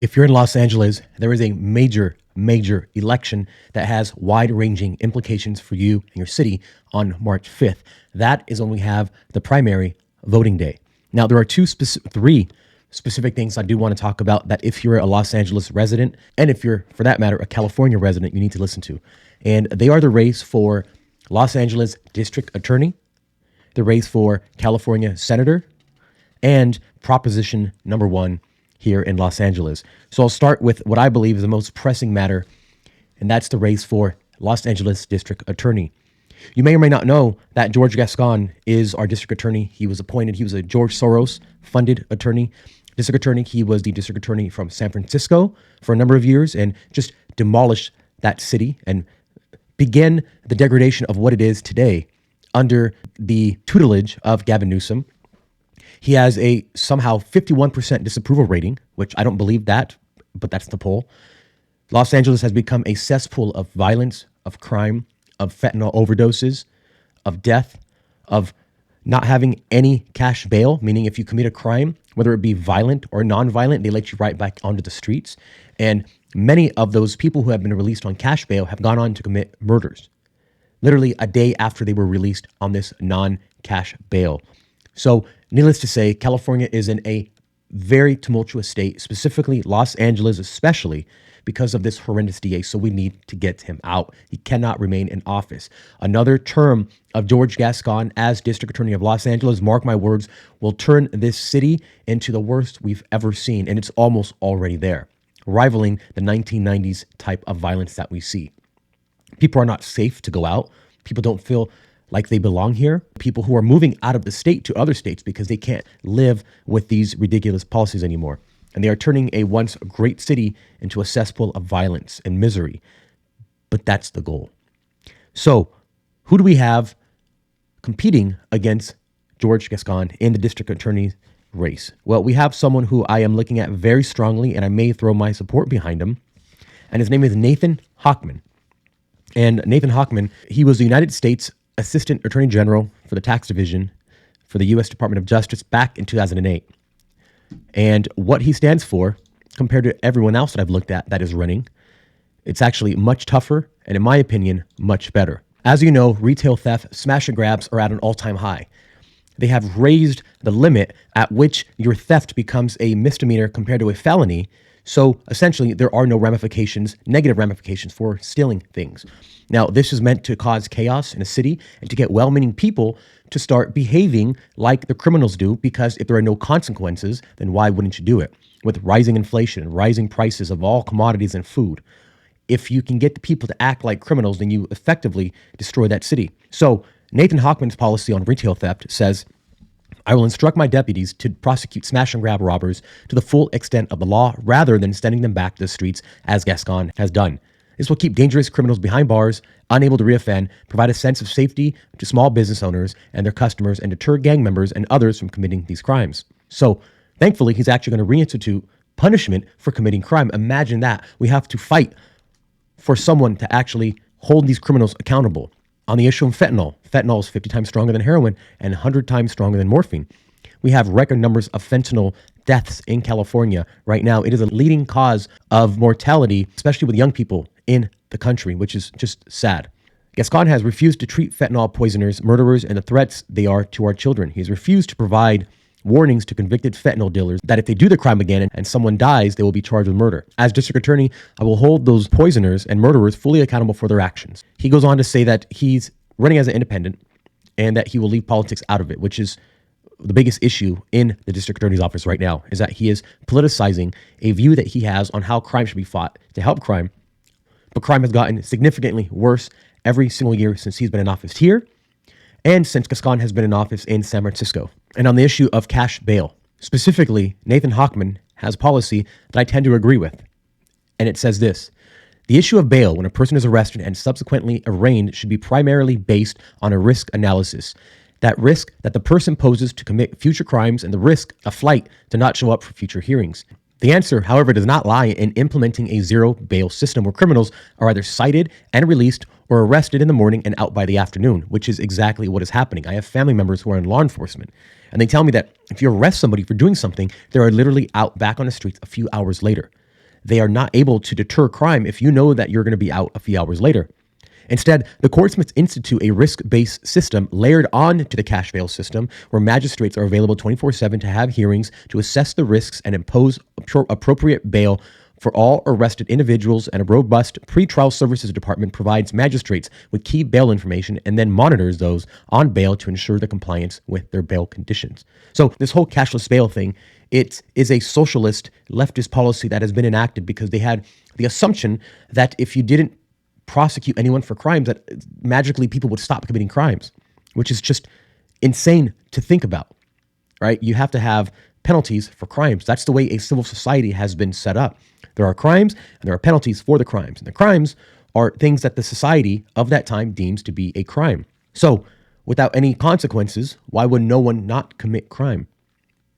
If you're in Los Angeles, there is a major election that has wide-ranging implications for you and your city on March 5th. That is when we have the primary voting day. Now, there are three specific things I do want to talk about that if you're a Los Angeles resident, and if you're, for that matter, a California resident, you need to listen to. And they are the race for Los Angeles District Attorney, the race for California Senator, and Proposition number 1 here in Los Angeles. So I'll start with what I believe is the most pressing matter, and that's the race for Los Angeles District Attorney. You may or may not know that George Gascon is our district attorney. He was appointed, he was a George Soros funded attorney. District attorney, he was the district attorney from San Francisco for a number of years and just demolished that city and began the degradation of what it is today under the tutelage of Gavin Newsom. He has a somehow 51% disapproval rating, which I don't believe that, but that's the poll. Los Angeles has become a cesspool of violence, of crime, of fentanyl overdoses, of death, of not having any cash bail, meaning if you commit a crime, whether it be violent or non-violent, they let you right back onto the streets. And many of those people who have been released on cash bail have gone on to commit murders, literally a day after they were released on this non-cash bail. So needless to say, California is in a very tumultuous state, specifically Los Angeles, especially because of this horrendous DA. So we need to get him out. He cannot remain in office. Another term of George Gascon as District Attorney of Los Angeles, mark my words, will turn this city into the worst we've ever seen. And it's almost already there, rivaling the 1990s type of violence that we see. People are not safe to go out. People don't feel like they belong here. People who are moving out of the state to other states because they can't live with these ridiculous policies anymore. And they are turning a once great city into a cesspool of violence and misery. But that's the goal. So who do we have competing against George Gascon in the district attorney race? Well, we have someone who I am looking at very strongly, and I may throw my support behind him. And his name is Nathan Hochman. And Nathan Hochman, he was the United States Assistant Attorney General for the Tax Division for the U.S. Department of Justice back in 2008. And what he stands for, compared to everyone else that I've looked at that is running, it's actually much tougher and, in my opinion, much better. As you know, retail theft, smash and grabs are at an all-time high. They have raised the limit at which your theft becomes a misdemeanor compared to a felony. So essentially, there are no ramifications, negative ramifications for stealing things. Now, this is meant to cause chaos in a city and to get well-meaning people to start behaving like the criminals do, because if there are no consequences, then why wouldn't you do it? With rising inflation and rising prices of all commodities and food, if you can get the people to act like criminals, then you effectively destroy that city. So Nathan Hochman's policy on retail theft says, I will instruct my deputies to prosecute smash and grab robbers to the full extent of the law rather than sending them back to the streets as Gascon has done. This will keep dangerous criminals behind bars, unable to reoffend, provide a sense of safety to small business owners and their customers, and deter gang members and others from committing these crimes. So thankfully, he's actually going to reinstitute punishment for committing crime. Imagine that. We have to fight for someone to actually hold these criminals accountable. On the issue of fentanyl, fentanyl is 50 times stronger than heroin and 100 times stronger than morphine. We have record numbers of fentanyl deaths in California right now. It is a leading cause of mortality, especially with young people in the country, which is just sad. Gascon has refused to treat fentanyl poisoners, murderers, and the threats they are to our children. He's refused to provide warnings to convicted fentanyl dealers that if they do the crime again and someone dies, they will be charged with murder. As district attorney, I will hold those poisoners and murderers fully accountable for their actions. He goes on to say that he's running as an independent and that he will leave politics out of it, which is the biggest issue in the district attorney's office right now, is that he is politicizing a view that he has on how crime should be fought to help crime. But crime has gotten significantly worse every single year since he's been in office here and since Gascon has been in office in San Francisco. And on the issue of cash bail, specifically, Nathan Hochman has policy that I tend to agree with. And it says this: the issue of bail when a person is arrested and subsequently arraigned should be primarily based on a risk analysis. That risk that the person poses to commit future crimes and the risk of flight to not show up for future hearings. The answer, however, does not lie in implementing a zero bail system where criminals are either cited and released or arrested in the morning and out by the afternoon, which is exactly what is happening. I have family members who are in law enforcement, and they tell me that if you arrest somebody for doing something, they are literally out back on the streets a few hours later. they are not able to deter crime if you know that you're going to be out a few hours later. Instead, the courts must institute a risk-based system layered on to the cash bail system where magistrates are available 24/7 to have hearings to assess the risks and impose appropriate bail for all arrested individuals, and a robust pretrial services department provides magistrates with key bail information and then monitors those on bail to ensure the compliance with their bail conditions. So this whole cashless bail thing, it is a socialist leftist policy that has been enacted because they had the assumption that if you didn't prosecute anyone for crimes, that magically people would stop committing crimes, which is just insane to think about, right? You have to have penalties for crimes. That's the way a civil society has been set up. There are crimes and there are penalties for the crimes. And the crimes are things that the society of that time deems to be a crime. So without any consequences, why would no one not commit crime?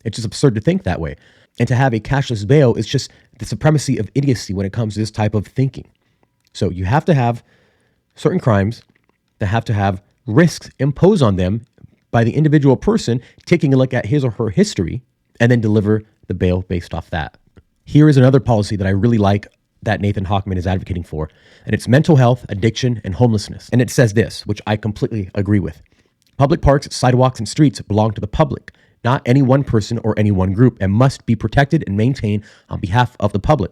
It's just absurd to think that way. And to have a cashless bail is just the supremacy of idiocy when it comes to this type of thinking. So you have to have certain crimes that have to have risks imposed on them by the individual person, taking a look at his or her history, and then deliver the bail based off that. Here is another policy that I really like that Nathan Hochman is advocating for, and it's mental health, addiction, and homelessness. And it says this, which I completely agree with. Public parks, sidewalks, and streets belong to the public, not any one person or any one group, and must be protected and maintained on behalf of the public.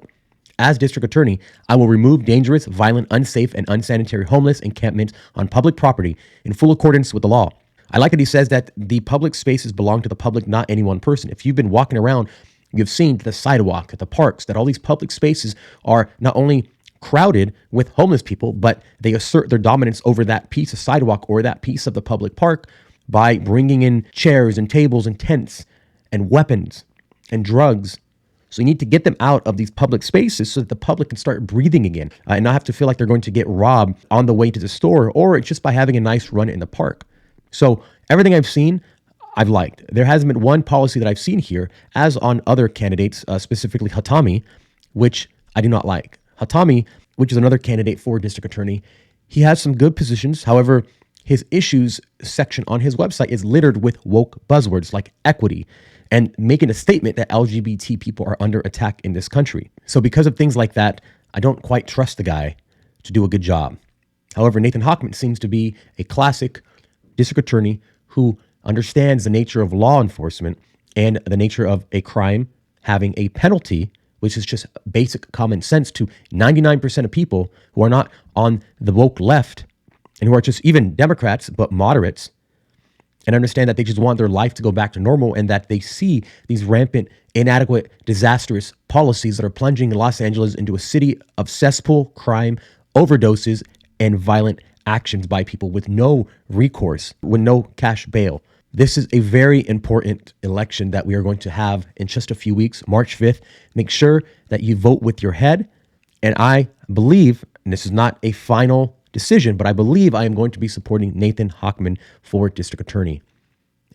As district attorney, I will remove dangerous, violent, unsafe, and unsanitary homeless encampments on public property in full accordance with the law. I like that he says that the public spaces belong to the public, not any one person. If you've been walking around, you've seen the sidewalk, at the parks, that all these public spaces are not only crowded with homeless people, but they assert their dominance over that piece of sidewalk or that piece of the public park by bringing in chairs and tables and tents and weapons and drugs. So you need to get them out of these public spaces so that the public can start breathing again and not have to feel like they're going to get robbed on the way to the store, or it's just by having a nice run in the park. So everything I've seen, I've liked. There hasn't been one policy that I've seen here, as on other candidates, specifically Hatami, which I do not like. Hatami, which is another candidate for district attorney, he has some good positions. However, his issues section on his website is littered with woke buzzwords like equity and making a statement that LGBT people are under attack in this country. So because of things like that, I don't quite trust the guy to do a good job. However, Nathan Hochman seems to be a classic district attorney who understands the nature of law enforcement and the nature of a crime having a penalty, which is just basic common sense to 99% of people who are not on the woke left and who are just even Democrats, but moderates, and understand that they just want their life to go back to normal and that they see these rampant, inadequate, disastrous policies that are plunging Los Angeles into a city of cesspool, crime, overdoses, and violent actions by people with no recourse, with no cash bail. This is a very important election that we are going to have in just a few weeks, March 5th. Make sure that you vote with your head. And I believe, and this is not a final decision, but I believe I am going to be supporting Nathan Hochman for district attorney.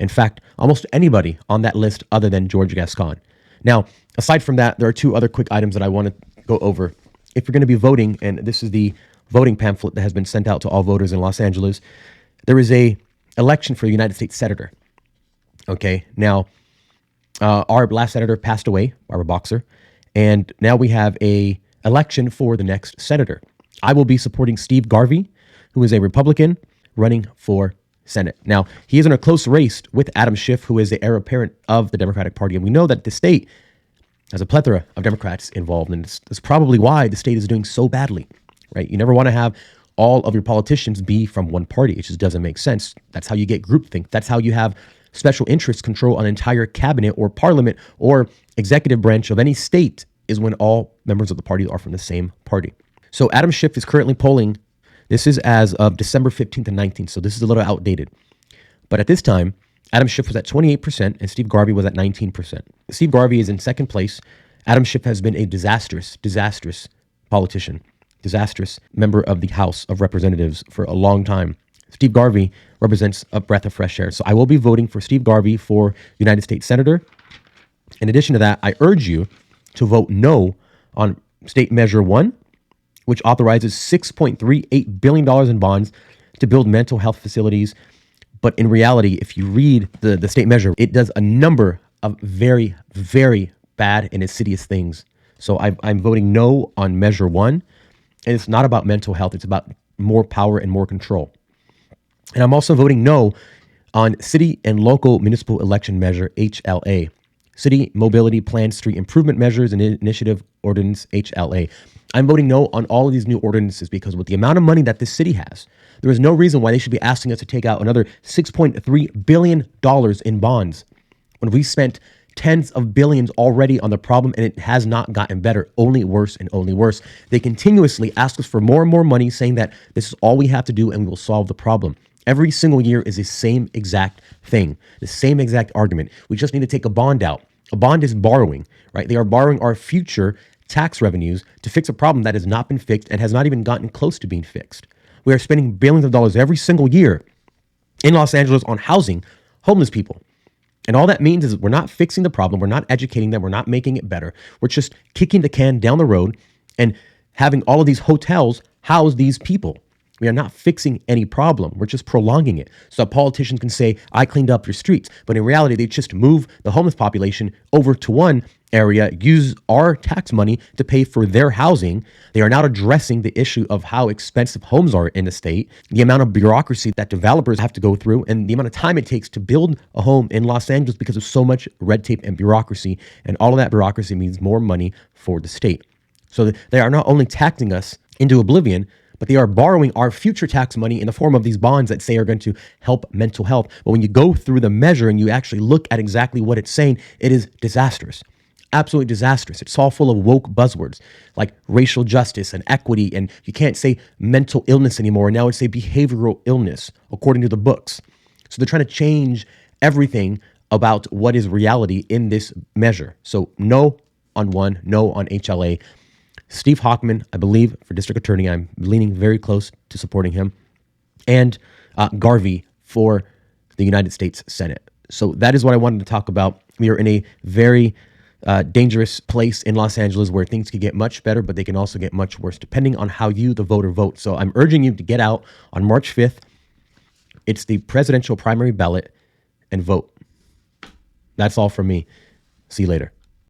In fact, almost anybody on that list other than George Gascon. Now, aside from that, there are two other quick items that I want to go over. If you're going to be voting, and this is the voting pamphlet that has been sent out to all voters in Los Angeles, there is a election for the United States Senator. Okay, now our last senator passed away, Barbara Boxer, and now we have a election for the next senator. I will be supporting Steve Garvey, who is a Republican running for Senate. Now, he is in a close race with Adam Schiff, who is the heir apparent of the Democratic Party, and we know that the state has a plethora of Democrats involved, and that's probably why the state is doing so badly. Right? You never want to have all of your politicians be from one party. It just doesn't make sense. That's how you get groupthink. That's how you have special interest control an entire cabinet or parliament or executive branch of any state, is when all members of the party are from the same party. So Adam Schiff is currently polling. This is as of December 15th and 19th. So this is a little outdated. But at this time, Adam Schiff was at 28% and Steve Garvey was at 19%. Steve Garvey is in second place. Adam Schiff has been a disastrous politician. Disastrous member of the House of Representatives for a long time. Steve Garvey represents a breath of fresh air. So I will be voting for Steve Garvey for United States Senator. In addition to that, I urge you to vote no on State Measure 1, which authorizes $6.38 billion in bonds to build mental health facilities. But in reality, if you read the state measure, it does a number of very, very bad and insidious things. So I'm voting no on measure one. And it's not about mental health. It's about more power and more control. And I'm also voting no on city and local municipal election measure HLA, city mobility plan street improvement measures and initiative ordinance HLA. I'm voting no on all of these new ordinances because with the amount of money that this city has, there is no reason why they should be asking us to take out another $6.3 billion in bonds when we spent tens of billions already on the problem and it has not gotten better, only worse and only worse. They continuously ask us for more and more money, saying that this is all we have to do and we will solve the problem. Every single year is the same exact thing, the same exact argument. We just need to take a bond out. A bond is borrowing, right? They are borrowing our future tax revenues to fix a problem that has not been fixed and has not even gotten close to being fixed. We are spending billions of dollars every single year in Los Angeles on housing homeless people. And all that means is we're not fixing the problem. We're not educating them. We're not making it better. We're just kicking the can down the road and having all of these hotels house these people. We are not fixing any problem. We're just prolonging it. So politicians can say, I cleaned up your streets. But in reality, they just move the homeless population over to one area, use our tax money to pay for their housing. They are not addressing the issue of how expensive homes are in the state, the amount of bureaucracy that developers have to go through, and the amount of time it takes to build a home in Los Angeles because of so much red tape and bureaucracy. And all of that bureaucracy means more money for the state. So they are not only taxing us into oblivion, but they are borrowing our future tax money in the form of these bonds that say are going to help mental health. But when you go through the measure and you actually look at exactly what it's saying, it is disastrous. Absolutely disastrous. It's all full of woke buzzwords like racial justice and equity, and you can't say mental illness anymore. Now it's a behavioral illness, according to the books. So they're trying to change everything about what is reality in this measure. So no on one, no on HLA. Steve Hochman, I believe, for district attorney, I'm leaning very close to supporting him, and Garvey for the United States Senate. So that is what I wanted to talk about. We are in a very dangerous place in Los Angeles where things can get much better, but they can also get much worse depending on how you, the voter, vote. So I'm urging you to get out on March 5th. It's the presidential primary ballot and vote. That's all from me. See you later.